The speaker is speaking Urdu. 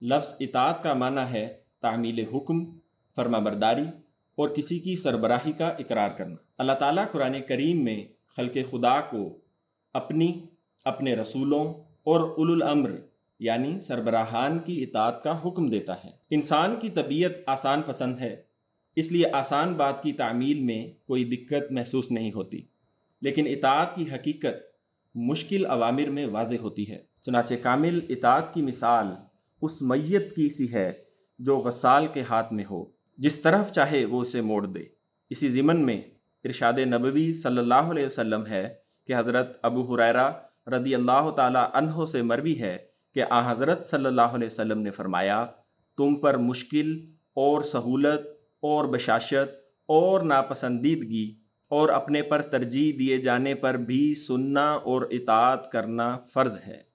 لفظ اطاعت کا معنی ہے تعمیل حکم، فرما برداری اور کسی کی سربراہی کا اقرار کرنا۔ اللہ تعالیٰ قرآن کریم میں خلق خدا کو اپنی، اپنے رسولوں اور اولو الامر یعنی سربراہان کی اطاعت کا حکم دیتا ہے۔ انسان کی طبیعت آسان پسند ہے، اس لیے آسان بات کی تعمیل میں کوئی دقت محسوس نہیں ہوتی، لیکن اطاعت کی حقیقت مشکل اوامر میں واضح ہوتی ہے۔ چنانچہ کامل اطاعت کی مثال اس میت کی سی ہے جو غسال کے ہاتھ میں ہو، جس طرف چاہے وہ اسے موڑ دے۔ اسی ضمن میں ارشاد نبوی صلی اللہ علیہ وسلم ہے کہ حضرت ابو ہریرہ رضی اللہ تعالی عنہ سے مروی ہے کہ آن حضرت صلی اللہ علیہ وسلم نے فرمایا، تم پر مشکل اور سہولت اور بشاشت اور ناپسندیدگی اور اپنے پر ترجیح دیے جانے پر بھی سننا اور اطاعت کرنا فرض ہے۔